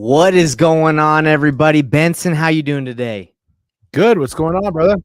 What is going on, everybody? Benson, how you doing today? Good. What's going on, brother?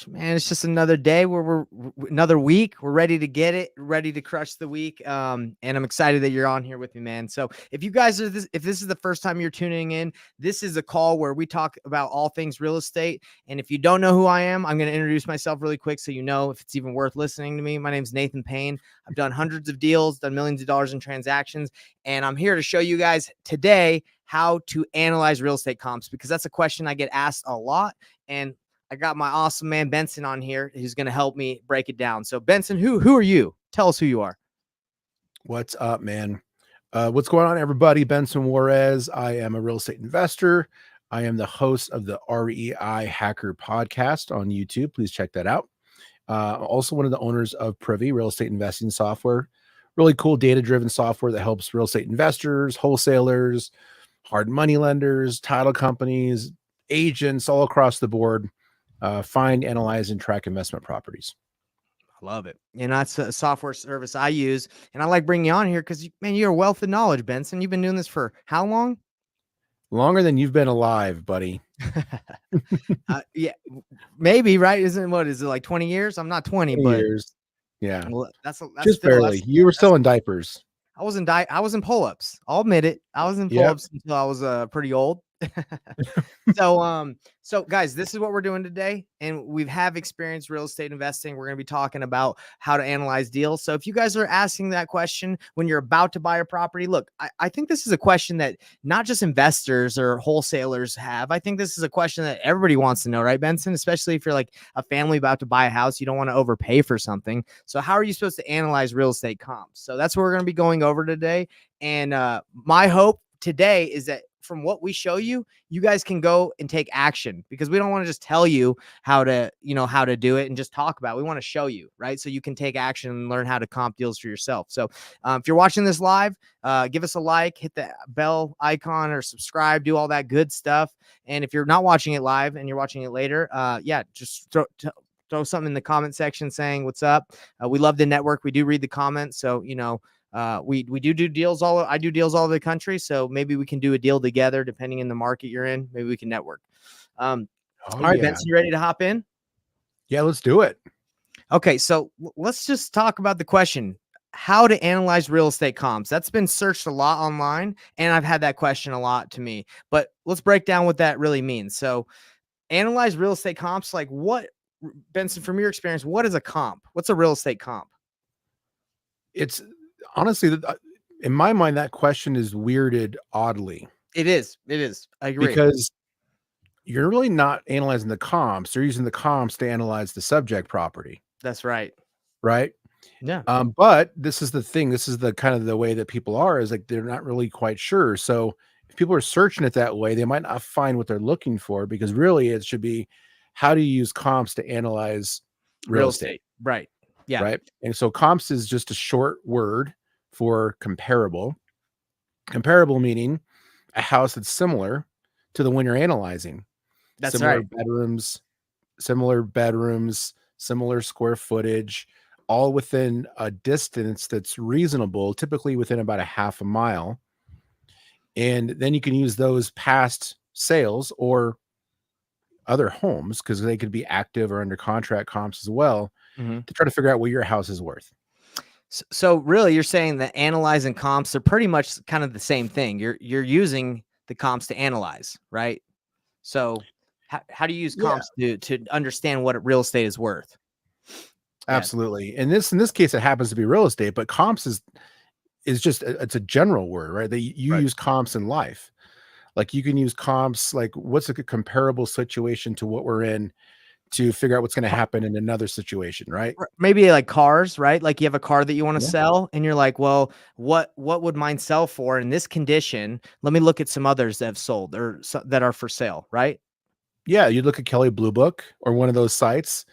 Man, it's just another day where we're another week. We're ready to get it, ready to crush the week. And I'm excited that you're on here with me, man. So if you guys are if this is the first time you're tuning in, this is a call where we talk about all things real estate. And if you don't know who I am, I'm going to introduce myself really quick so you know if it's even worth listening to me. My name's Nathan Payne. I've done hundreds of deals, done millions of dollars in transactions, and I'm here to show you guys today how to analyze real estate comps, because that's a question I get asked a lot. And I got my awesome man Benson on here who's going to help me break it down. So Benson, who are you? Tell us who you are. What's up, man? What's going on, everybody? Benson Juarez. I am a real estate investor. I am the host of the REI Hacker podcast on YouTube. Please check that out. Also one of the owners of Privy Real Estate Investing Software. Really cool data-driven software that helps real estate investors, wholesalers, hard money lenders, title companies, agents all across the board find, analyze, and track investment properties. I love it. And that's a software service I use. And I like bringing you on here because, man, you're a wealth of knowledge, Benson. You've been doing this for how long? Longer than you've been alive, buddy. Yeah, maybe, right? Is it like 20 years? I'm not 20, 20 but years. Yeah. Well, that's just still, barely. You were still in diapers. I was in pull-ups. I'll admit it. I was in pull-ups until I was pretty old. So guys, this is what we're doing today, and we have experienced real estate investing. We're going to be talking about how to analyze deals. So if you guys are asking that question when you're about to buy a property, look, I think this is a question that not just investors or wholesalers have. I think this is a question that everybody wants to know, right, Benson? Especially if you're like a family about to buy a house, you don't want to overpay for something. So how are you supposed to analyze real estate comps? So that's what we're going to be going over today. And my hope today is that from what we show you, you guys can go and take action, because we don't want to just tell you how to do it and just talk about it. We want to show you, right? So you can take action and learn how to comp deals for yourself. So if you're watching this live, give us a like, hit the bell icon or subscribe, do all that good stuff. And if you're not watching it live and you're watching it later, just throw something in the comment section saying what's up. We love the network. We do read the comments. So, we do deals I do deals all over the country. So maybe we can do a deal together depending in the market you're in. Maybe we can network. All right, Benson, you ready to hop in? Yeah, let's do it. Okay. So let's just talk about the question, how to analyze real estate comps. That's been searched a lot online, and I've had that question a lot to me, but let's break down what that really means. So analyze real estate comps. Like what, Benson, from your experience, what is a comp? What's a real estate comp? It's honestly, in my mind, that question is weirded oddly. It is. I agree. Because you're really not analyzing the comps. They're using the comps to analyze the subject property. That's right. Right. Yeah. But this is the thing. This is the kind of the way that people are, is like they're not really quite sure. So if people are searching it that way, they might not find what they're looking for, because really it should be, how do you use comps to analyze real estate? Right. Yeah. Right. And so comps is just a short word for comparable. Comparable meaning a house that's similar to the one you're analyzing. That's similar right. bedrooms, similar square footage, all within a distance that's reasonable, typically within about a half a mile. And then you can use those past sales or other homes, because they could be active or under contract comps as well, to try to figure out what your house is worth. So really, you're saying that analyzing comps are pretty much kind of the same thing. You're using the comps to analyze, right? So how do you use comps to understand what real estate is worth? Absolutely. And in this case, it happens to be real estate, but comps is just, it's a general word, right? That you use comps in life. Like you can use comps, like what's a comparable situation to what we're in, to figure out what's going to happen in another situation, right? Maybe like cars, right? Like you have a car that you want to sell, and you're like, well, what would mine sell for in this condition? Let me look at some others that have sold or that are for sale, right? Yeah, you look at Kelley Blue Book or one of those sites,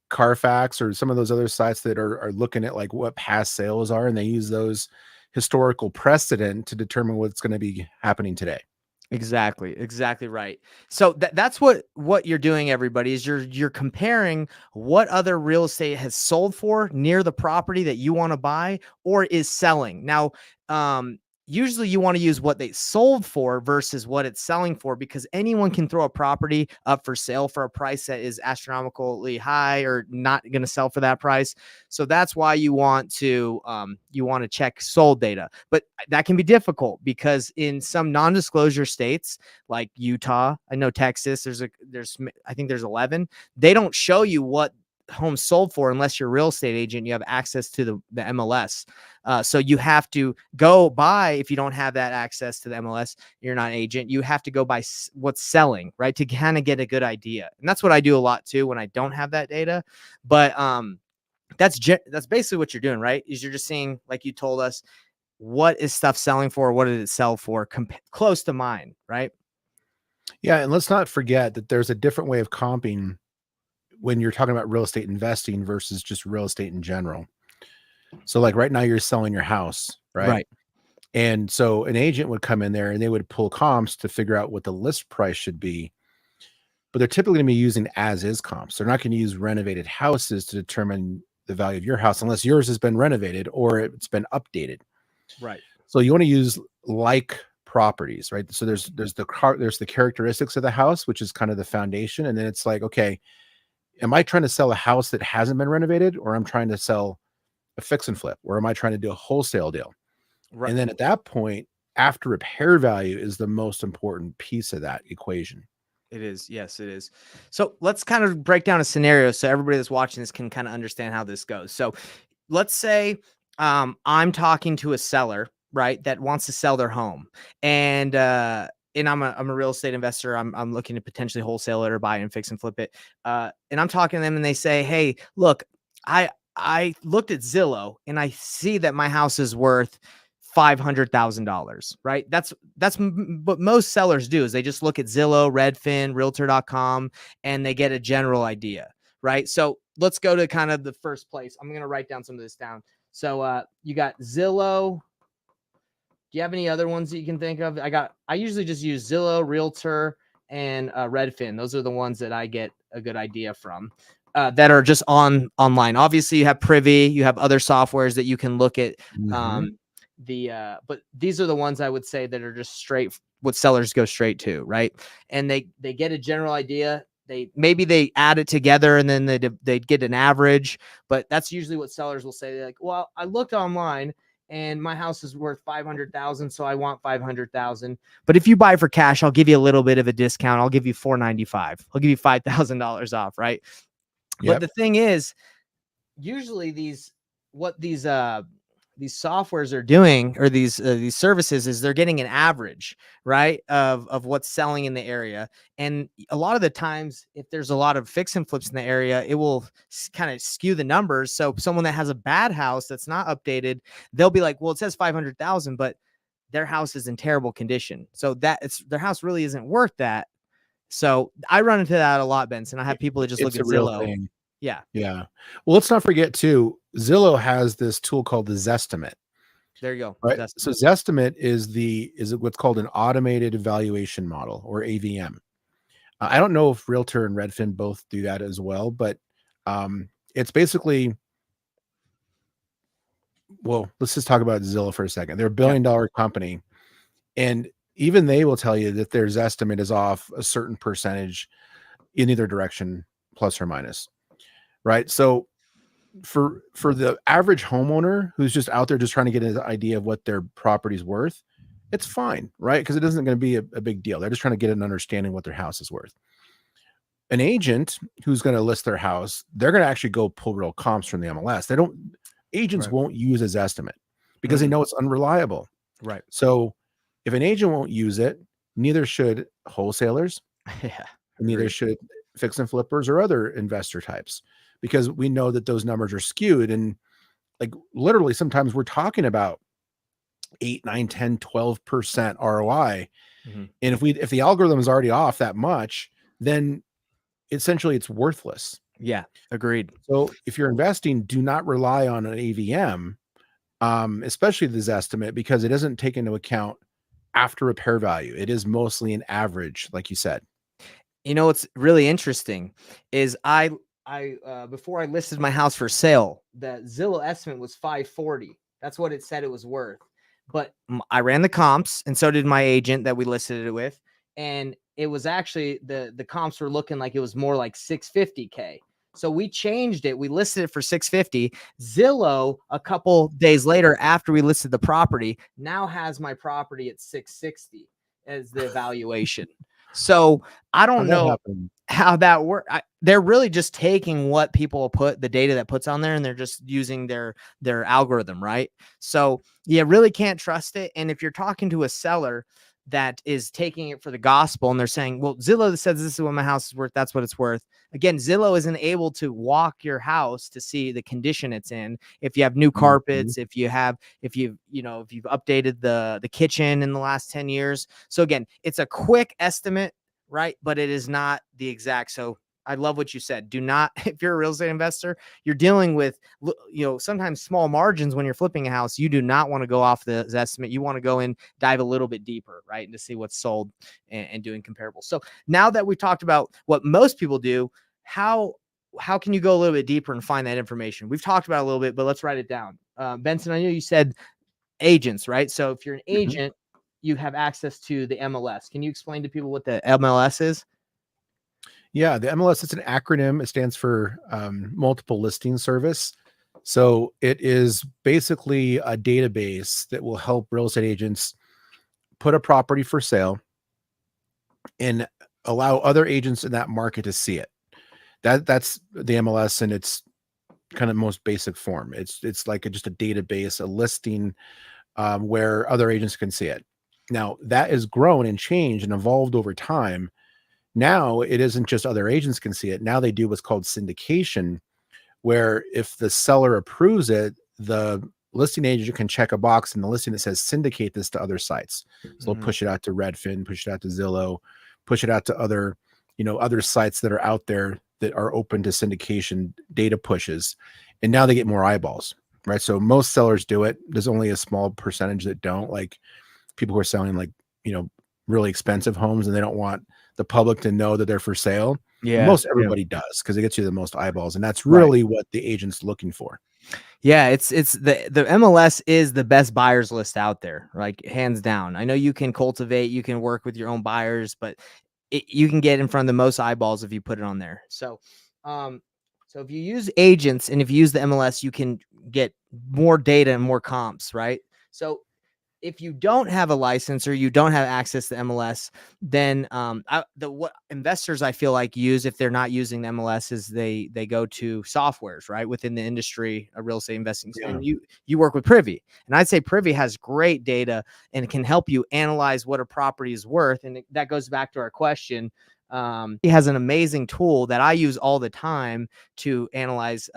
Carfax or some of those other sites that are looking at like what past sales are, and they use those historical precedent to determine what's going to be happening today. Exactly right. So that's what you're doing, everybody, is you're comparing what other real estate has sold for near the property that you want to buy or is selling. Now, usually you want to use what they sold for versus what it's selling for, because anyone can throw a property up for sale for a price that is astronomically high or not going to sell for that price. So that's why you want to check sold data, but that can be difficult because in some non-disclosure states like Utah, I know Texas, I think there's 11. They don't show you what homes sold for unless you're a real estate agent. You have access to the MLS. So you have to go by, if you don't have that access to the MLS, you're not an agent, you have to go by what's selling, right? To kind of get a good idea. And that's what I do a lot too when I don't have that data. But that's basically what you're doing, right? Is you're just seeing, like you told us, what is stuff selling for? What did it sell for? Close to mine, right? Yeah. And let's not forget that there's a different way of comping when you're talking about real estate investing versus just real estate in general. So like right now you're selling your house, right? Right. And so an agent would come in there and they would pull comps to figure out what the list price should be. But they're typically going to be using as is comps. They're not going to use renovated houses to determine the value of your house unless yours has been renovated or it's been updated. Right. So you want to use like properties, right? So there's the characteristics of the house, which is kind of the foundation. And then it's like, okay, am I trying to sell a house that hasn't been renovated, or I'm trying to sell a fix and flip, or am I trying to do a wholesale deal? Right. And then at that point, after repair value is the most important piece of that equation. It is. Yes, it is. So let's kind of break down a scenario so everybody that's watching this can kind of understand how this goes. So let's say I'm talking to a seller, right, that wants to sell their home, and I'm a real estate investor. I'm looking to potentially wholesale it or buy it and fix and flip it. And I'm talking to them, and they say, "Hey, look, I looked at Zillow, and I see that my house is worth $500,000, right? That's what most sellers do, is they just look at Zillow, Redfin, Realtor.com, and they get a general idea, right? So let's go to kind of the first place. I'm going to write down some of this down. So you got Zillow. Do you have any other ones that you can think of? I usually just use Zillow, Realtor, and Redfin. Those are the ones that I get a good idea from. That are just online. Obviously, you have Privy, you have other softwares that you can look at. But these are the ones I would say that are just straight what sellers go straight to, right? And they get a general idea. They add it together and then they get an average, but that's usually what sellers will say. They're like, well, I looked online and my house is worth 500,000, so I want 500,000. But if you buy for cash, I'll give you a little bit of a discount. I'll give you $495. I'll give you $5,000 off, right? But the thing is, usually these softwares are doing, or these services, is they're getting an average, right, of what's selling in the area. And a lot of the times, if there's a lot of fix and flips in the area, it will kind of skew the numbers. So someone that has a bad house that's not updated, they'll be like, well, it says 500,000, but their house is in terrible condition. So their house really isn't worth that. So I run into that a lot, Benson. I have people that just look at Zillow. Thing. Yeah. Yeah. Well, let's not forget too, Zillow has this tool called the Zestimate. There you go. Right. So Zestimate is what's called an automated evaluation model, or AVM. I don't know if Realtor and Redfin both do that as well, but it's basically, well, let's just talk about Zillow for a second. They're $1 billion company, and even they will tell you that their estimate is off a certain percentage in either direction, plus or minus. Right. So for the average homeowner who's just out there just trying to get an idea of what their property's worth, it's fine, right? Because it isn't going to be a big deal. They're just trying to get an understanding what their house is worth. An agent who's going to list their house, they're going to actually go pull real comps from the MLS. Agents won't use his estimate because they know it's unreliable. Right. So if an agent won't use it, neither should wholesalers. Yeah. Neither should fix and flippers or other investor types, because we know that those numbers are skewed. And like literally sometimes we're talking about 8, 9, 10, 12% ROI. And if the algorithm is already off that much, then essentially it's worthless. Yeah, agreed. So if you're investing, do not rely on an AVM, especially this estimate, because it doesn't take into account after repair value. It is mostly an average, like you said. You know, what's really interesting is I before I listed my house for sale, the Zillow estimate was 540. That's what it said it was worth. but I ran the comps, and so did my agent that we listed it with, and it was actually the comps were looking like it was more like 650K. So we changed it. We listed it for 650. Zillow, a couple days later after we listed the property, now has my property at 660 as the evaluation. So I don't know how that works. They're really just taking what people put, the data that puts on there, and they're just using their algorithm, right? So you really can't trust it. And if you're talking to a seller that is taking it for the gospel and they're saying, well, Zillow says this is what my house is worth, that's what it's worth. Again, Zillow isn't able to walk your house to see the condition it's in. If you have new carpets, if you've updated the kitchen in the last 10 years. So again, it's a quick estimate, right? But it is not the exact. So I love what you said. Do not, if you're a real estate investor, you're dealing with, sometimes small margins when you're flipping a house. You do not want to go off the estimate. You want to go in, dive a little bit deeper, right? And to see what's sold and doing comparables. So now that we've talked about what most people do, how can you go a little bit deeper and find that information? We've talked about it a little bit, but let's write it down. Benson, I know you said agents, right? So if you're an agent, you have access to the MLS. Can you explain to people what the MLS is? Yeah, the MLS, it's an acronym. It stands for multiple listing service. So it is basically a database that will help real estate agents put a property for sale and allow other agents in that market to see it. That's the MLS in its kind of most basic form. It's like just a database, a listing where other agents can see it. Now that has grown and changed and evolved over time. Now it isn't just other agents can see it. Now they do what's called syndication, where if the seller approves it, the listing agent can check a box in the listing that says syndicate this to other sites. So they'll push it out to Redfin, push it out to Zillow, push it out to other sites that are out there that are open to syndication data pushes. And now they get more eyeballs, right? So most sellers do it. There's only a small percentage that don't, like people who are selling really expensive homes and they don't want the public to know that they're for sale. Yeah. Most everybody does, because it gets you the most eyeballs. And that's really what the agent's looking for. Yeah, it's the MLS is the best buyers list out there, like hands down. I know you can cultivate, you can work with your own buyers, but you can get in front of the most eyeballs if you put it on there. So, so if you use agents and if you use the MLS, you can get more data and more comps, right? So if you don't have a license or you don't have access to MLS, then what investors I feel like use if they're not using the MLS is they go to softwares, right, within the industry of real estate investing. Yeah. And you work with Privy, and I'd say Privy has great data and can help you analyze what a property is worth. And that goes back to our question. He has an amazing tool that I use all the time to analyze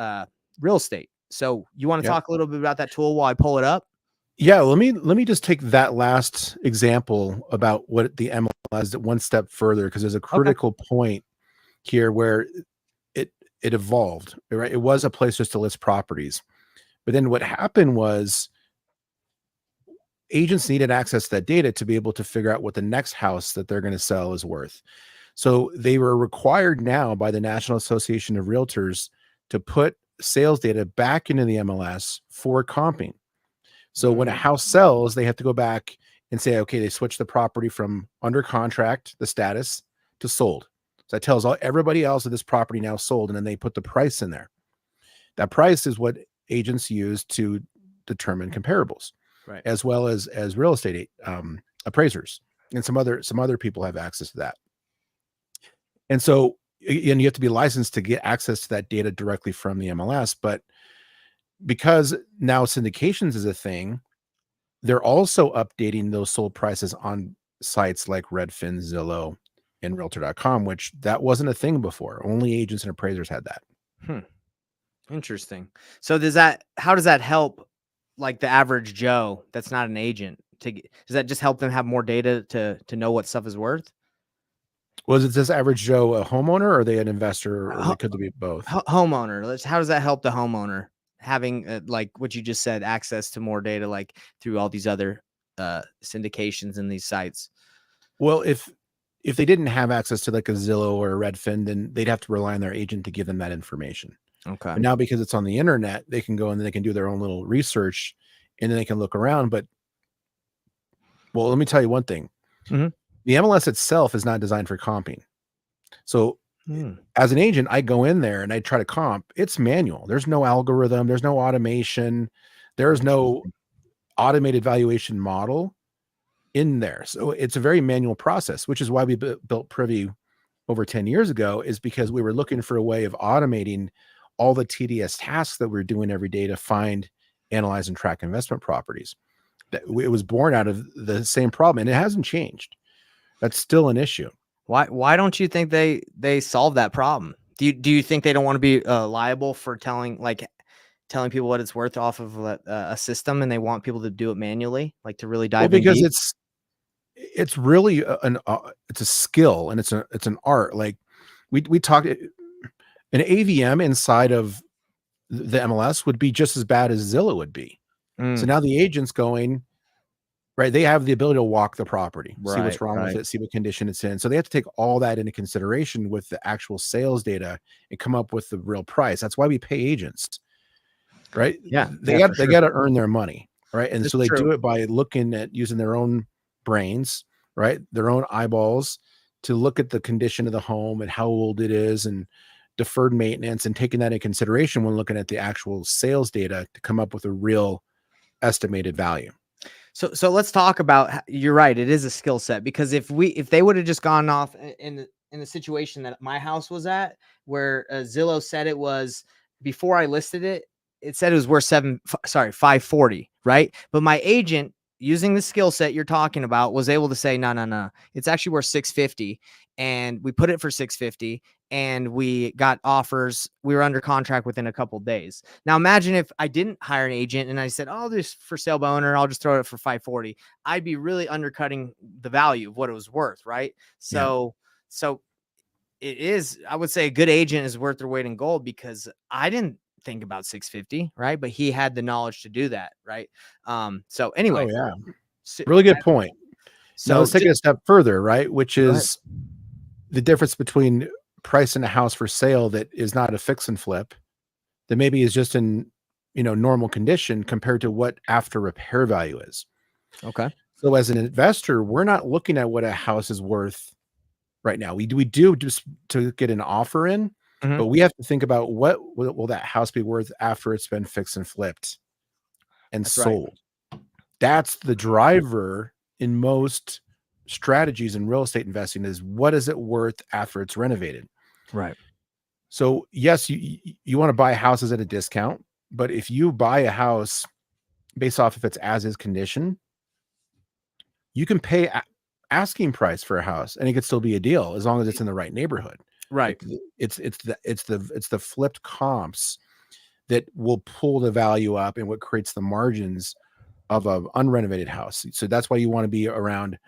real estate. So you want to talk a little bit about that tool while I pull it up? Yeah, let me just take that last example about what the MLS one step further, because there's a critical point here where it evolved, right? It was a place just to list properties, but then what happened was agents needed access to that data to be able to figure out what the next house that they're going to sell is worth. So they were required now by the National Association of Realtors to put sales data back into the MLS for comping. So when a house sells, they have to go back and say, okay, they switched the property from under contract, the status, to sold. So that tells everybody else that this property now sold, and then they put the price in there. That price is what agents use to determine comparables, right, as well as real estate appraisers, and some other people have access to that. And so, and you have to be licensed to get access to that data directly from the MLS, but because now syndications is a thing, they're also updating those sold prices on sites like Redfin, Zillow, and Realtor.com, which that wasn't a thing before. Only agents and appraisers had that. Interesting. So how does that help like the average Joe that's not an agent? Does that just help them have more data to know what stuff is worth? Was it this average Joe a homeowner, or are they an investor, or could they be both? Homeowner. How does that help the homeowner having like what you just said, access to more data, like through all these other syndications in these sites? Well, if they didn't have access to like a Zillow or a Redfin, then they'd have to rely on their agent to give them that information. Okay. But now because it's on the internet, they can go and they can do their own little research, and then they can look around. But Well, let me tell you one thing. Mhm. The MLS itself is not designed for comping. So Mm. as an agent, I go in there and I try to comp. It's manual. There's no algorithm. There's no automation. There's no automated valuation model in there. So it's a very manual process, which is why we built Privy over 10 years ago, is because we were looking for a way of automating all the tedious tasks that we're doing every day to find, analyze, and track investment properties. It was born out of the same problem, and it hasn't changed. That's still an issue. Why don't you think they solve that problem? Do you think they don't want to be liable for telling people what it's worth off of a system, and they want people to do it manually, like to really Well, dive in because deep? it's really it's a skill, and it's an art. Like we talked, an AVM inside of the MLS would be just as bad as Zillow would be. So Mm, now the agent's going, right, they have the ability to walk the property, see right, what's wrong with right. it, see what condition it's in. So they have to take all that into consideration with the actual sales data and come up with the real price. That's why we pay agents, right? Yeah, They yeah, got for they sure. got to earn their money, right? And It's so they true. do it by looking at using their own brains, right? Their own eyeballs to look at the condition of the home and how old it is and deferred maintenance, and taking that into consideration when looking at the actual sales data to come up with a real estimated value. So let's talk about. You're right. It is a skill set, because if they would have just gone off in the situation that my house was at, where Zillow said it was, before I listed it, it said it was worth 540, right? But my agent, using the skill set you're talking about, was able to say no, no, no, it's actually worth 650, and we put it for 650, and we got offers. We were under contract within a couple days. Now imagine if I didn't hire an agent and I said, "Oh, this for sale by owner, I'll just throw it for 540." I'd be really undercutting the value of what it was worth, right? Yeah. So it is, I would say a good agent is worth their weight in gold, because I didn't think about 650, right? But he had the knowledge to do that, right? So Oh anyway, yeah. so, Really good point. Now so let's take it a step further, right? Which go ahead. is the difference between pricing a house for sale that is not a fix and flip, that maybe is just in, normal condition, compared to what after repair value is. Okay. So as an investor, we're not looking at what a house is worth right now. We do just to get an offer in, Mhm. but we have to think about what will that house be worth after it's been fixed and flipped and That's right. sold. That's the driver in most strategies in real estate investing, is what is it worth after it's renovated. Right. So yes, you want to buy houses at a discount, but if you buy a house based off if it's as is condition, you can pay asking price for a house and it could still be a deal as long as it's in the right neighborhood. Right. Like it's the flipped comps that will pull the value up and what creates the margins of a unrenovated house. So that's why you want to be around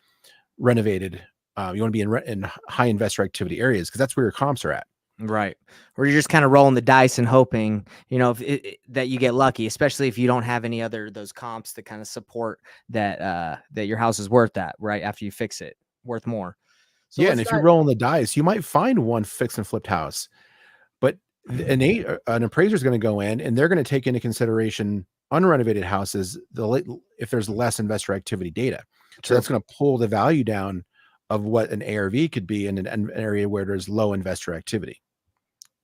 renovated. You want to be in high investor activity areas, because that's where your comps are at. Right. Or you're just kind of rolling the dice and hoping, that you get lucky, especially if you don't have any other those comps that kind of support that your house is worth that, right? After you fix it, worth more. So Yeah, and let's if you're dive. rolling the dice, you might find one fixed and flipped house, but an appraiser is going to go in and they're going to take into consideration unrenovated houses, if there's less investor activity data. So True. that's going to pull the value down of what an ARV could be in an area where there's low investor activity.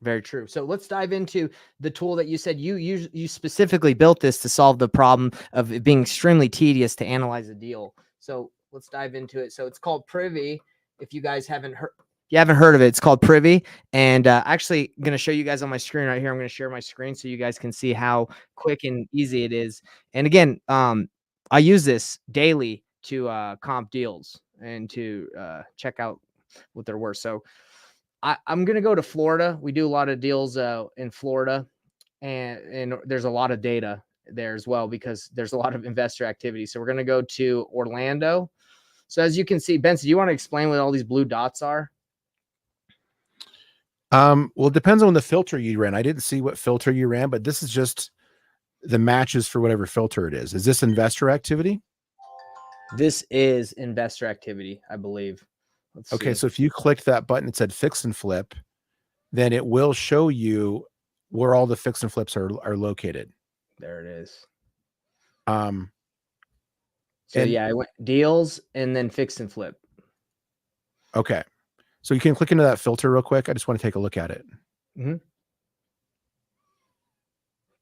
Very true. So let's dive into the tool that you said you specifically built this to solve the problem of it being extremely tedious to analyze a deal. So let's dive into it. So it's called Privy. If you guys haven't heard, of it, it's called Privy. And actually, I'm going to show you guys on my screen right here. I'm going to share my screen so you guys can see how quick and easy it is. And again, I use this daily to comp deals and to check out what they're worth. So I'm gonna go to Florida. We do a lot of deals in Florida, and there's a lot of data there as well, because there's a lot of investor activity. So we're gonna go to Orlando. So as you can see, Benson, do you want to explain what all these blue dots are? Well, it depends on the filter you ran. I didn't see what filter you ran, but this is just the matches for whatever filter it is. Is this investor activity? This is investor activity, I believe. Let's Okay, see. so if you clicked that button that said fix and flip, then it will show you where all the fix and flips are located. There it is. Um, So And yeah, I went deals and then fix and flip. okay. So you can click into that filter real quick. I just want to take a look at it. Mm-hmm.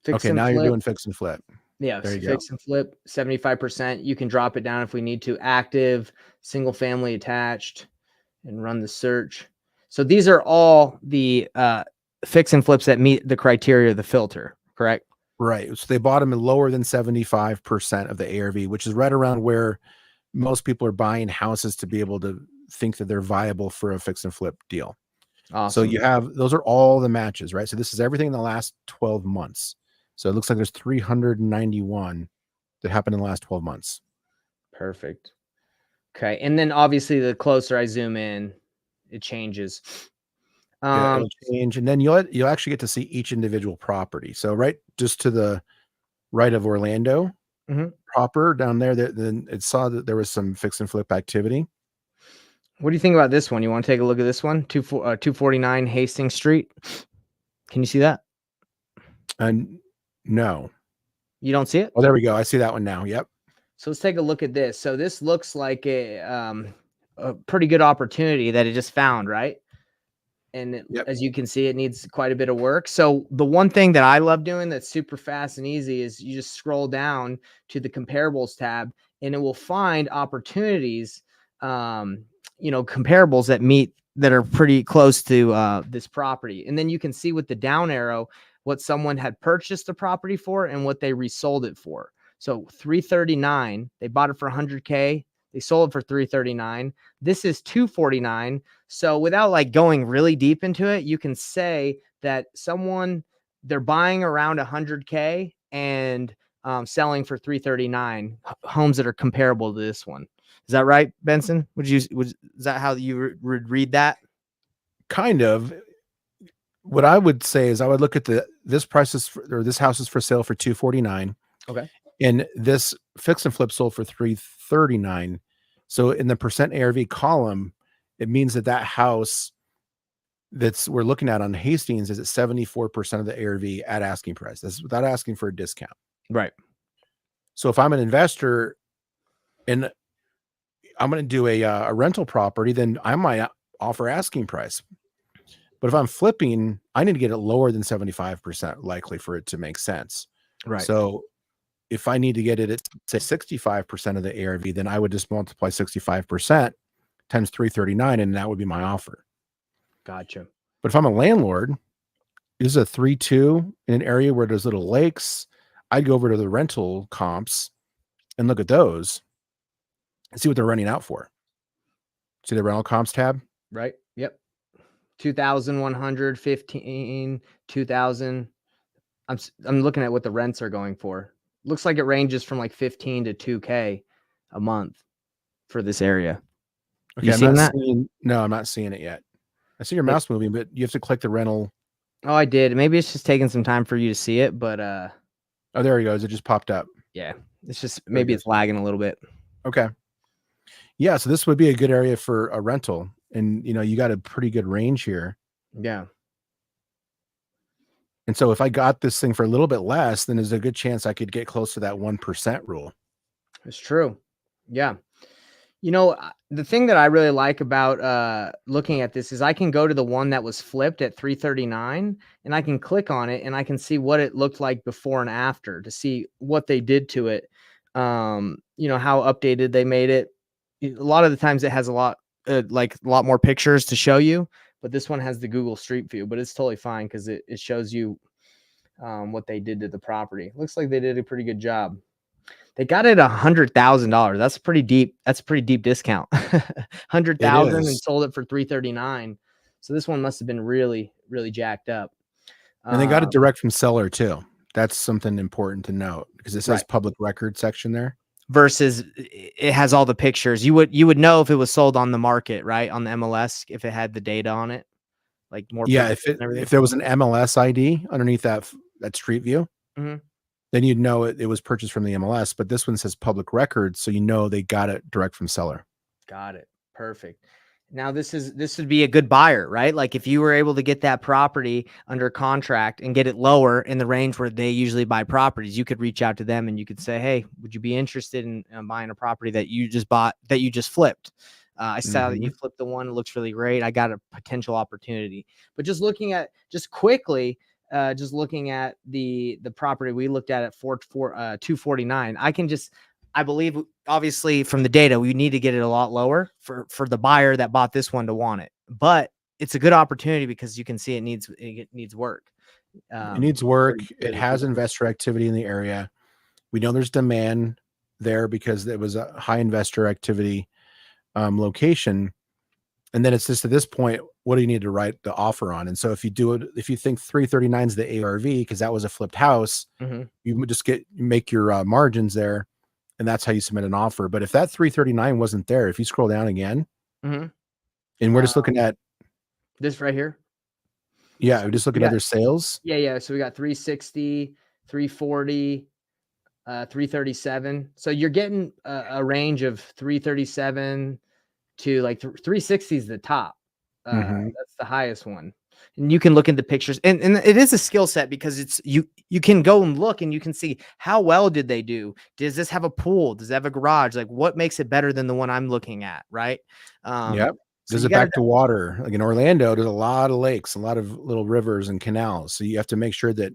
Fix Okay, and now you're flip. doing fix and flip. Yeah, There so you go. fix and flip, 75%. You can drop it down if we need to. Active, single family attached, and run the search. So these are all the fix and flips that meet the criteria of the filter, correct? Right. So they bought them lower than 75% of the ARV, which is right around where most people are buying houses to be able to think that they're viable for a fix and flip deal. So Awesome. you have, those are all the matches, right? So this is everything in the last 12 months. So it looks like there's 391 that happened in the last 12 months. Perfect. Okay. And then obviously the closer I zoom in, it changes. Yeah, it'll change. And then you'll actually get to see each individual property. So right just to the right of Orlando proper down there, then it saw that there was some fix and flip activity. What do you think about this one? You want to take a look at this one? 249 Hastings Street. Can you see that? And no. You don't see it? Oh, there we go. I see that one now. Yep. So let's take a look at this. So this looks like a pretty good opportunity that it just found, right? And as you can see, it needs quite a bit of work. So the one thing that I love doing that's super fast and easy is you just scroll down to the comparables tab and it will find opportunities, comparables that are pretty close to this property. And then you can see with the down arrow what someone had purchased the property for and what they resold it for. So 339, they bought it for 100K. They sold it for 339. This is 249. So without like going really deep into it, you can say that they're buying around 100K and selling for 339 homes that are comparable to this one. Is that right, Benson? Is that how you would read that? Kind of. What I would say is I would look at this house is for sale for 249. Okay. And this fix and flip sold for 339. So in the percent ARV column, it means that house we're looking at on Hastings is at 74% of the ARV at asking price. That's without asking for a discount. Right. So if I'm an investor and I'm going to do a rental property, then I might offer asking price. But if I'm flipping, I need to get it lower than 75% likely for it to make sense. Right. So if I need to get it at say 65% of the ARV, then I would just multiply 65% times 339, and that would be my offer. Gotcha. But if I'm a landlord, this is a 3.2 in an area where there's little lakes. I'd go over to the rental comps and look at those and see what they're running out for. See the rental comps tab? Right. Yep. 2,115, 2,000. I'm looking at what the rents are going for. Looks like it ranges from like 15 to 2K a month for this area. Okay, You seen that? No, I'm not seeing it yet. I see your mouse moving, but you have to click the rental. Oh, I did. Maybe it's just taking some time for you to see it, but oh, there he goes. It just popped up. Yeah, it's just maybe it's lagging a little bit. Okay. Yeah, so this would be a good area for a rental, and you got a pretty good range here. Yeah. And so if I got this thing for a little bit less, then there's a good chance I could get close to that 1% rule. It's true. Yeah. The thing that I really like about looking at this is I can go to the one that was flipped at 339 and I can click on it and I can see what it looked like before and after to see what they did to it. How updated they made it. A lot of the times it has a lot more pictures to show you, but this one has the Google Street View, but it's totally fine because it shows you what they did to the property. Looks like they did a pretty good job. They got it $100,000. That's a pretty deep discount. 100,000 and sold it for 339. So this one must have been really, really jacked up. And they got it direct from seller too. That's something important to note because it says public record section there. Versus it has all the pictures. You would know if it was sold on the market, right? On the MLS, if it had the data on it, like more. Yeah, if there was an MLS ID underneath that street view. Mm-hmm. Then you'd know it was purchased from the MLS, but this one says public record, so they got it direct from seller. Got it. Perfect. Now this would be a good buyer, right? Like if you were able to get that property under contract and get it lower in the range where they usually buy properties, you could reach out to them and you could say, "Hey, would you be interested in buying a property that you just bought, that you just flipped? I saw that you Mhm. flipped the one; it looks really great. I got a potential opportunity." But just quickly, just looking at the property we looked at 249, I believe, obviously from the data, we need to get it a lot lower for the buyer that bought this one to want it. But it's a good opportunity because you can see it needs work. It needs work. It Fairly quick. has investor activity in the area. We know there's demand there because it was a high investor activity location. And then it's just at this point, what do you need to write the offer on? And so if you do it, if you think 339 is the ARV, because that was a flipped house, Mm-hmm. you would just make your margins there, and that's how you submit an offer. But if that 339 wasn't there, if you scroll down again, Mm-hmm. and we're just looking at, This right here. yeah, So we're just we looking at got their sales. yeah. So we got 360, 340, 337. So you're getting a range of 337 to like 360 is the top. Hmm. That's the highest one. And you can look into pictures, and it is a skill set because you can go and look and you can see how well did they do. Does this have a pool? Does it have a garage? Like what makes it better than the one I'm looking at, right? Yep. So Does you it got to back to water? Like in Orlando, there's a lot of lakes, a lot of little rivers and canals. So you have to make sure that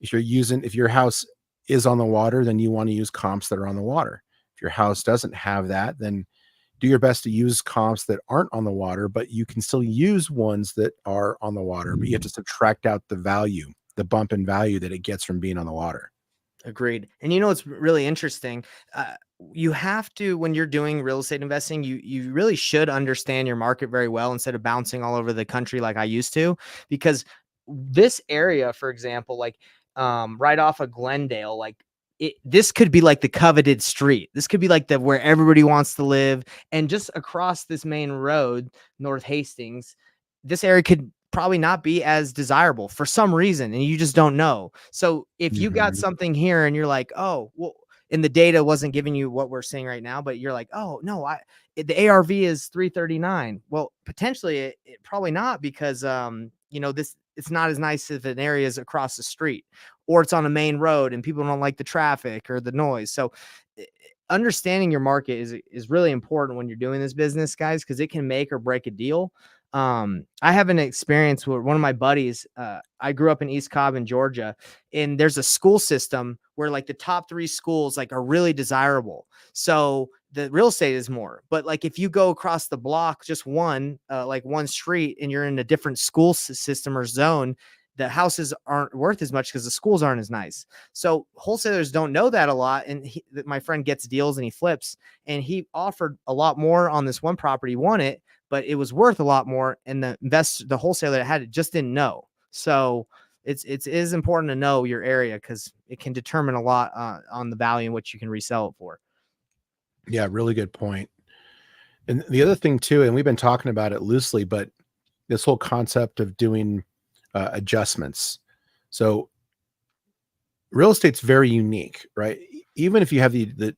if your house is on the water, then you want to use comps that are on the water. If your house doesn't have that, then do your best to use comps that aren't on the water, but you can still use ones that are on the water, but you have to subtract out the value, the bump in value that it gets from being on the water. Agreed. And you know what's really interesting? You have to, when you're doing real estate investing, you really should understand your market very well instead of bouncing all over the country like I used to. Because this area, for example, like right off of Glendale, like this could be like the coveted street. This could be like the where everybody wants to live. And just across this main road, North Hastings, this area could probably not be as desirable for some reason, and you just don't know. So if you got Mhm. something here and you're like, oh, well, and the data wasn't giving you what we're seeing right now, but you're like, oh no, the ARV is 339. Well, potentially it probably not because this it's not as nice if an area is across the street or it's on a main road and people don't like the traffic or the noise. So understanding your market is really important when you're doing this business, guys, because it can make or break a deal. I have an experience where one of my buddies, I grew up in East Cobb in Georgia, and there's a school system where like the top 3 schools like are really desirable. So the real estate is more, but like if you go across the block, just like one street, and you're in a different school system or zone, the houses aren't worth as much because the schools aren't as nice. So wholesalers don't know that a lot. And my friend gets deals and he flips, and he offered a lot more on this one property, won it, but it was worth a lot more. And the wholesaler that had it just didn't know. So it is important to know your area because it can determine a lot on the value in which you can resell it for. Yeah, really good point. And the other thing too, and we've been talking about it loosely, but this whole concept of doing adjustments. So real estate's very unique, right? Even if you have the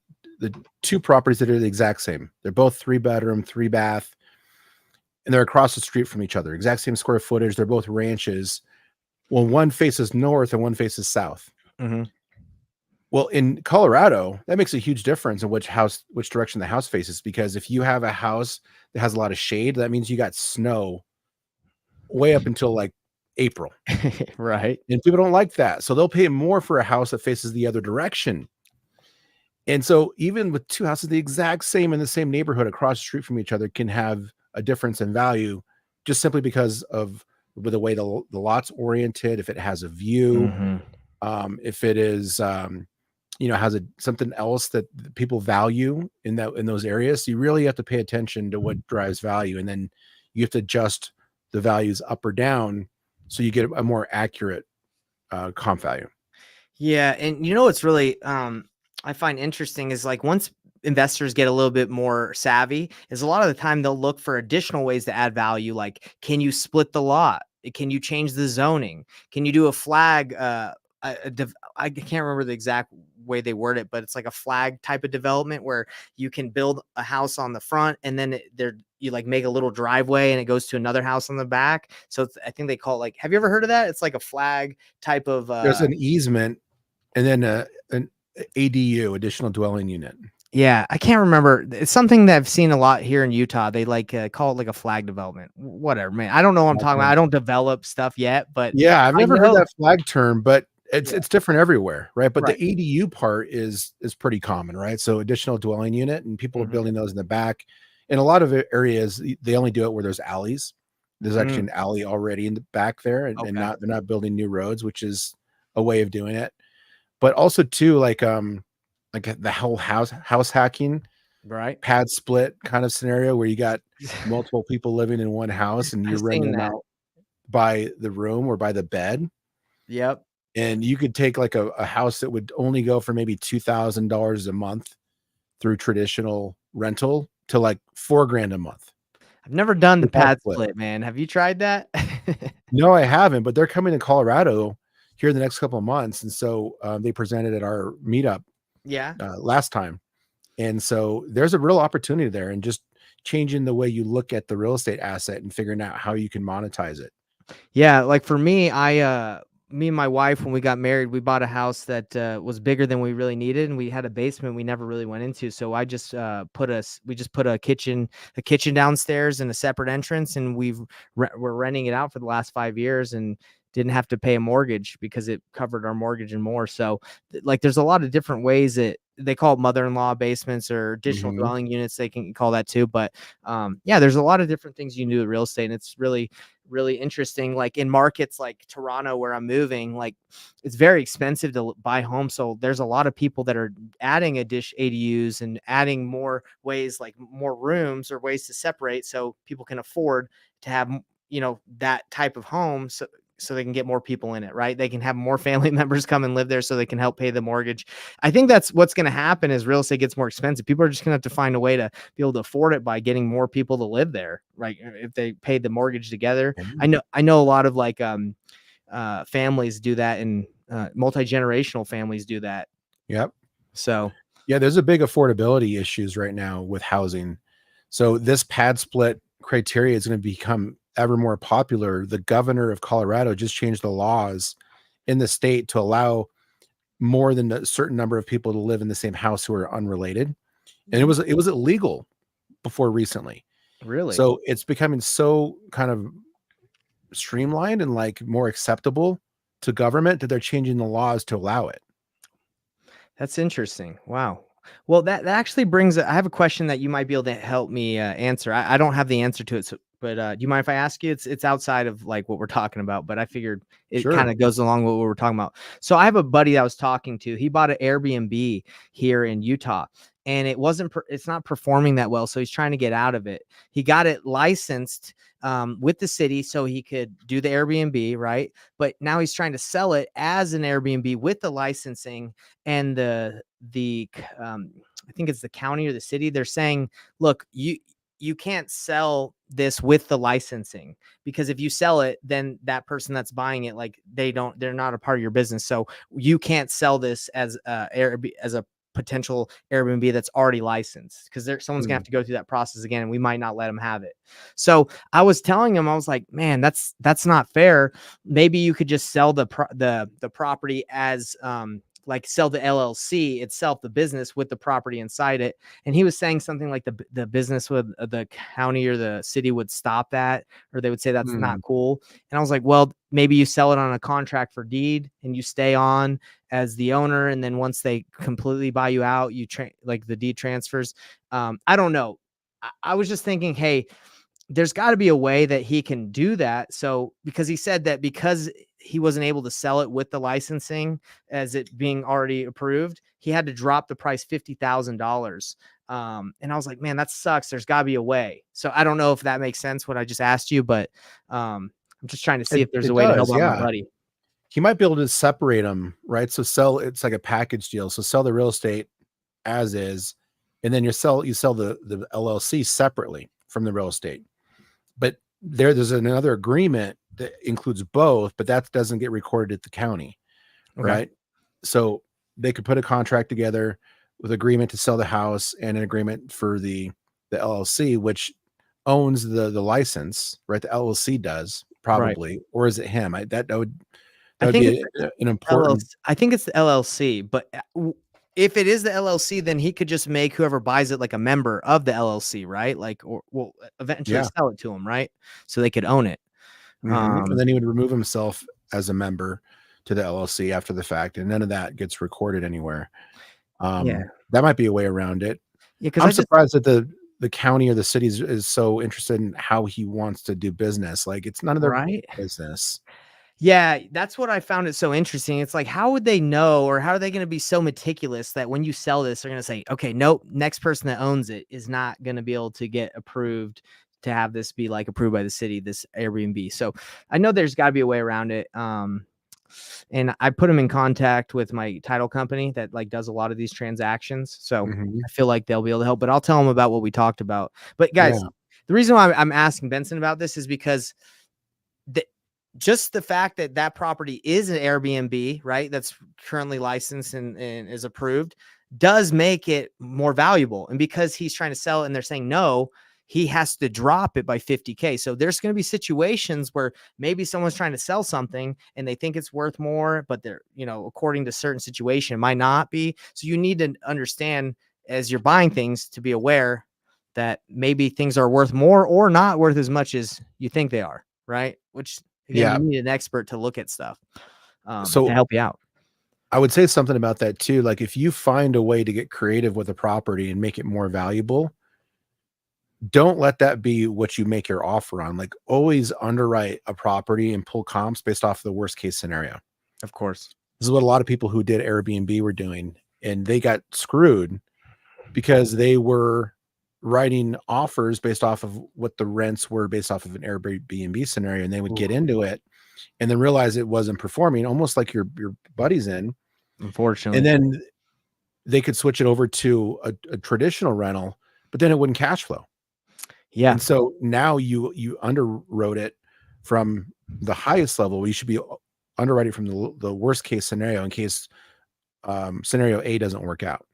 2 properties that are the exact same, they're both 3-bedroom, 3-bath, and they're across the street from each other, exact same square footage. They're both ranches. Well, one faces north and one faces south. Mm-hmm. Well, in Colorado, that makes a huge difference in which direction the house faces, because if you have a house that has a lot of shade, that means you got snow way up until like April. Right. And people don't like that. So they'll pay more for a house that faces the other direction. And so even with 2 houses the exact same in the same neighborhood across the street from each other can have a difference in value just simply because of the way the lot's oriented, if it has a view, Mm-hmm. if it is has something else that people value in those areas. So you really have to pay attention to what drives value, and then you have to adjust the values up or down so you get a more accurate comp value. Yeah, and you know what's really I find interesting is like once investors get a little bit more savvy, is a lot of the time they'll look for additional ways to add value. Like, can you split the lot? Can you change the zoning? Can you do a flag I can't remember the exact way they word it, but it's like a flag type of development where you can build a house on the front and then you like make a little driveway and it goes to another house on the back. So I think they call it like, have you ever heard of that? It's like a flag type of, There's an easement and then an ADU, additional dwelling unit. yeah, I can't remember. It's something that I've seen a lot here in Utah. They like call it like a flag development. Whatever, man. I don't know what I'm talking about. Okay. I don't develop stuff yet, but Yeah, I've I never heard know. that flag term, but Yeah, it's different everywhere, right? But the right. ADU part is pretty common, right? So additional dwelling unit, and people are Mhm. building those in the back. In a lot of areas, they only do it where there's alleys. There's actually Mm, an alley already in the back there, and okay. not they're not building new roads, which is a way of doing it. But also too, like the whole house hacking, Right. pad split kind of scenario where you got multiple people living in one house and you're I've renting seen them that. out by the room or by the bed. Yep. And you could take like a house that would only go for maybe $2,000 a month through traditional rental to like 4 grand a month. I've never done the The pad pad split. split, man. Have you tried that? No, I haven't, but they're coming to Colorado here in the next couple of months. And so they presented at our meetup Yeah. last time. And so there's a real opportunity there and just changing the way you look at the real estate asset and figuring out how you can monetize it. Yeah, like for me, me and my wife, when we got married, we bought a house that was bigger than we really needed, and we had a basement we never really went into. So I just we just put a kitchen downstairs and a separate entrance, and we're renting it out for the last 5 years, and didn't have to pay a mortgage because it covered our mortgage and more. So like, there's a lot of different ways that they call it mother-in-law basements or additional Mhm. dwelling units. They can call that too, but yeah, there's a lot of different things you can do with real estate, and it's really interesting. Like in markets like Toronto, where I'm moving, like it's very expensive to buy homes. So there's a lot of people that are adding ADUs and adding more ways, like more rooms or ways to separate, so people can afford to have, that type of home. So they can get more people in it, right? They can have more family members come and live there so they can help pay the mortgage. I think that's what's going to happen as real estate gets more expensive. People are just going to have to find a way to be able to afford it by getting more people to live there, right? If they paid the mortgage together. I know a lot of like families do that, and multi-generational families do that. Yep. So Yeah, there's a big affordability issues right now with housing. So this pad split criteria is going to become ever more popular. The governor of Colorado just changed the laws in the state to allow more than a certain number of people to live in the same house who are unrelated. And it was illegal before recently. really, So it's becoming so kind of streamlined and like more acceptable to government that they're changing the laws to allow it. that's interesting. Wow. Well, that actually brings. I have a question that you might be able to help me answer. I don't have the answer to it, but do you mind if I ask you? It's outside of like what we're talking about, but I figured it kind Sure. of goes along with what we're talking about. So I have a buddy that I was talking to. He bought an Airbnb here in Utah, and it's not performing that well. So he's trying to get out of it. He got it licensed with the city so he could do the Airbnb, right? But now he's trying to sell it as an Airbnb with the licensing, and I think it's the county or the city. They're saying, look, you can't sell this with the licensing, because if you sell it, then that person that's buying it, like they're not a part of your business. So you can't sell this as a potential Airbnb that's already licensed, because someone's gonna Hmm. have to go through that process again, and we might not let them have it. So I was telling him, I was like, man, that's not fair. Maybe you could just sell the property as like sell the LLC itself, the business with the property inside it. And he was saying something like the business would, the county or the city would stop that, or they would say that's Hmm. not cool. And I was like, well, maybe you sell it on a contract for deed and you stay on as the owner. And then once they completely buy you out, like the deed transfers. I don't know. I was just thinking, hey, there's got to be a way that he can do that. So, because he said that because he wasn't able to sell it with the licensing as it being already approved, he had to drop the price $50,000. And I was like, man, that sucks. There's got to be a way. So I don't know if that makes sense what I just asked you, but I'm just trying to see It if there's a it way to help does, out my yeah. buddy. He might be able to separate them, right? So sell it's like a package deal. So sell the real estate as is, and then you sell the LLC separately from the real estate. But there's another agreement that includes both, but that doesn't get recorded at the county, Okay. right? So they could put a contract together with agreement to sell the house and an agreement for the LLC, which owns the license, right? The LLC does Right. probably, or is it him? I That would think be it's an important. LLC. I think it's the LLC, but if it is the LLC, then he could just make whoever buys it like a member of the LLC, right? Like, or will eventually Yeah. sell it to him, right? So they could own it. And then he would remove himself as a member to the LLC after the fact, and none of that gets recorded anywhere. Yeah, That might be a way around it. yeah, because I'm I just surprised that the county or the city is so interested in how he wants to do business. Like, it's none of their right. business. Yeah, that's what I found it so interesting. It's like, how would they know, or how are they going to be so meticulous that when you sell this, they're going to say, okay, nope, next person that owns it is not going to be able to get approved to have this be like approved by the city, this Airbnb. So I know there's got to be a way around it. And I put them in contact with my title company that like does a lot of these transactions. So Mhm. I feel like they'll be able to help, but I'll tell them about what we talked about. But guys, Yeah. the reason why I'm asking Benson about this is because the, just the fact that that property is an Airbnb, right? That's currently licensed and is approved does make it more valuable. And because he's trying to sell it and they're saying no, he has to drop it by 50K. So there's going to be situations where maybe someone's trying to sell something and they think it's worth more, but they're, according to certain situation, it might not be. So you need to understand as you're buying things to be aware that maybe things are worth more or not worth as much as you think they are. Right. Which again, Yeah. you need an expert to look at stuff to So help you out. I would say something about that too. Like, if you find a way to get creative with a property and make it more valuable, don't let that be what you make your offer on. Like, always underwrite a property and pull comps based off of the worst case scenario. Of course. This is what a lot of people who did Airbnb were doing, and they got screwed because they were writing offers based off of what the rents were based off of an Airbnb scenario, and they would Ooh, get into it and then realize it wasn't performing, almost like your buddies in, and unfortunately. then they could switch it over to a traditional rental, but then it wouldn't cash flow. Yeah. And so now you underwrote it from the highest level. You should be underwriting from the worst case scenario in case scenario A doesn't work out.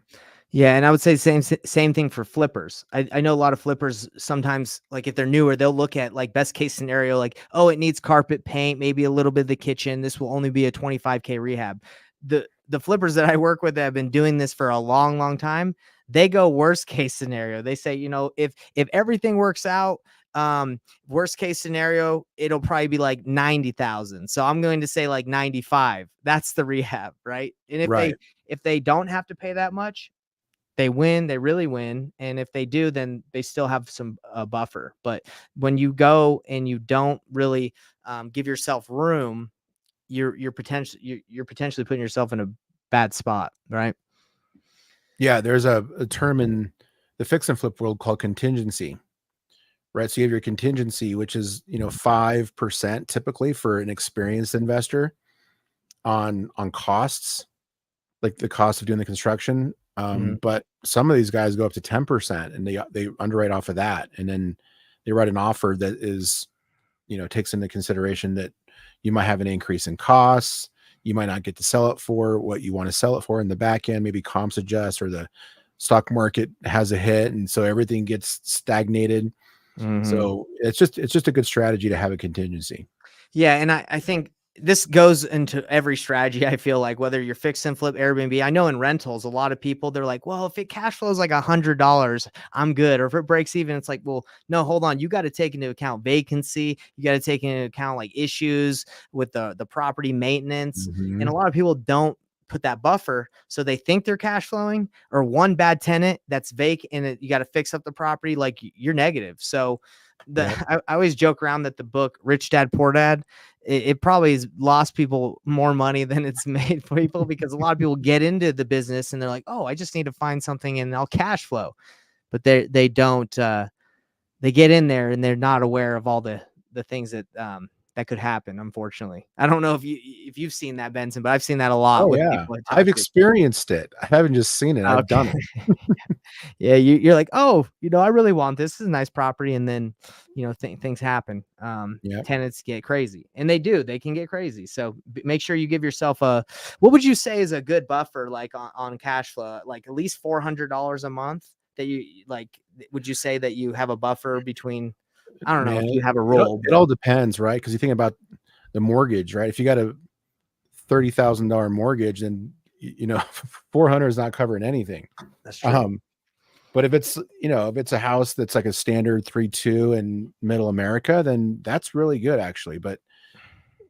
Yeah, and I would say same thing for flippers. I know a lot of flippers sometimes, like if they're newer, they'll look at like best case scenario, like, oh, it needs carpet paint, maybe a little bit of the kitchen. This will only be a 25K rehab. The flippers that I work with that have been doing this for a long, long time, they go worst case scenario. They say, if everything works out, worst case scenario, it'll probably be like 90,000. So I'm going to say like 95. That's the rehab, right? And Right. if they don't have to pay that much, they win, they really win. And if they do, then they still have some buffer. But when you go and you don't really give yourself room, you're potentially putting yourself in a bad spot, right? Yeah, there's a term in the fix and flip world called contingency, right? So you have your contingency, which is 5% typically for an experienced investor on costs, like the cost of doing the construction. Mhm. But some of these guys go up to 10%, and they underwrite off of that, and then they write an offer that is, takes into consideration that you might have an increase in costs. You might not get to sell it for what you want to sell it for in the back end. Maybe comps adjust, or the stock market has a hit, and so everything gets stagnated. Mhm. So it's just a good strategy to have a contingency. Yeah, and I think this goes into every strategy. I feel like whether you're fix and flip Airbnb, I know in rentals, a lot of people they're like, well, if it cash flows like $100, I'm good. Or if it breaks even, it's like, well, no, hold on. You got to take into account vacancy. You got to take into account like issues with the property maintenance. And a Mhm. lot of people don't put that buffer. So they think they're cash flowing, or one bad tenant that's vacant and you got to fix up the property. Like you're negative. So Yep. I always joke around that the book Rich Dad Poor Dad, it probably has lost people more money than it's made for people, because a lot of people get into the business and they're like, oh, I just need to find something and I'll cash flow. But they don't they get in there and they're not aware of all the things that that could happen. Unfortunately, I don't know if you've seen that, Benson, but I've seen that a lot Oh with yeah, people I I've talk to. experienced it. I haven't just seen it. I've done Okay. it. Yeah, you're like, oh, I really want this. This is a nice property, and then things happen. Yeah. Tenants get crazy, and they do. They can get crazy. So make sure you give yourself a. What would you say is a good buffer, like on cash flow, like at least $400 a month that you like? Would you say that you have a buffer between? I don't know Man, if you have a it rule, it but all depends, right? Because you think about the mortgage, right? If you got a $30,000 mortgage, then 400 is not covering anything. that's true. Um, but if it's a house that's like a standard 3-2 in middle America, then that's really good actually. But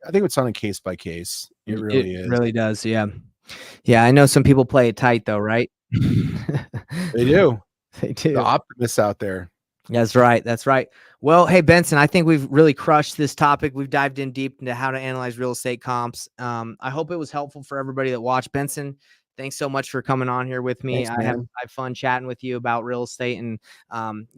I think it's on a case by case. It It really is. really does. Yeah. Yeah. I know some people play it tight though, right? They do. They The do. optimists out there. That's right. That's right. Well, hey, Benson, I think we've really crushed this topic. We've dived in deep into how to analyze real estate comps. I hope it was helpful for everybody that watched. Benson, thanks so much for coming on here with me. Thanks, I man. have fun chatting with you about real estate, and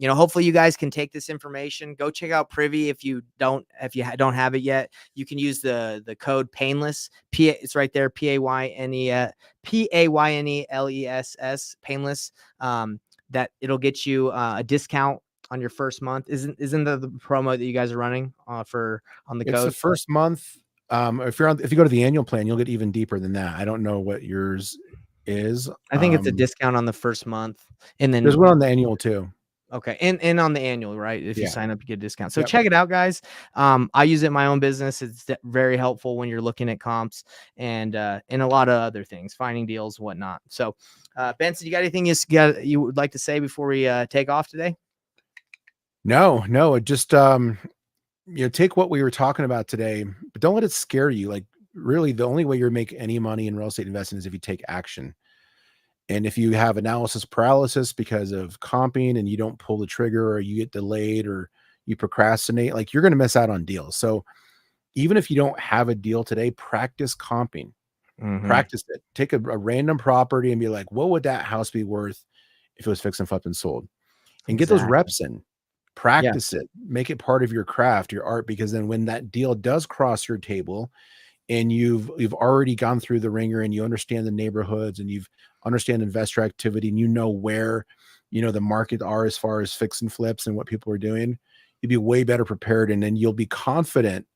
hopefully you guys can take this information. Go check out Privy if you don't have it yet. You can use the code Painless. It's right there. PAYNELESS Painless. That it'll get you a discount on your first month. Isn't the promo that you guys are running on the It's the code? first month. If you go to the annual plan, you'll get even deeper than that. I don't know what yours is. I think it's a discount on the first month, and There's then one on the annual too. okay, and on the annual, right? If you Yeah. sign up, you get a discount. So Yep. check it out, guys. I use it in my own business. It's very helpful when you're looking at comps and a lot of other things, finding deals, whatnot. So, Benson, you got anything you would like to say before we take off today? No, it just take what we were talking about today, but don't let it scare you. Like really the only way you're make any money in real estate investing is if you take action. And if you have analysis paralysis because of comping and you don't pull the trigger or you get delayed or you procrastinate, like you're going to miss out on deals. So even if you don't have a deal today, practice comping, Mm-hmm. practice it. Take a random property and be like, what would that house be worth if it was fixed and flipped and sold? And get those Exactly. reps in. Yeah. Practice it. Make it part of your craft, your art, because then when that deal does cross your table and you've already gone through the ringer and you understand the neighborhoods and you've understand investor activity and you know where the market are as far as fix and flips and what people are doing, you'll be way better prepared, and then you'll be confident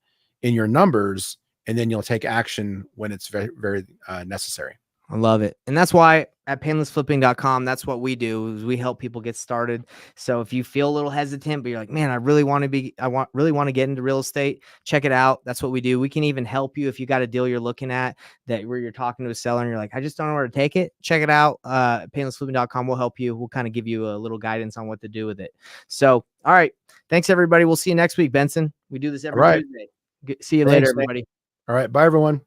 in your numbers, and then you'll take action when it's very, very necessary. I love it. And that's why at painlessflipping.com, that's what we do is we help people get started. So if you feel a little hesitant, but you're like, man, I really want to get into real estate, check it out. That's what we do. We can even help you if you got a deal you're looking at that where you're talking to a seller and you're like, I just don't know where to take it. Check it out. Painlessflipping.com will help you. We'll kind of give you a little guidance on what to do with it. So, all right. Thanks everybody. We'll see you next week, Benson. We do this All every right. Tuesday. See you later, Thanks, man. everybody. All right. Bye, everyone.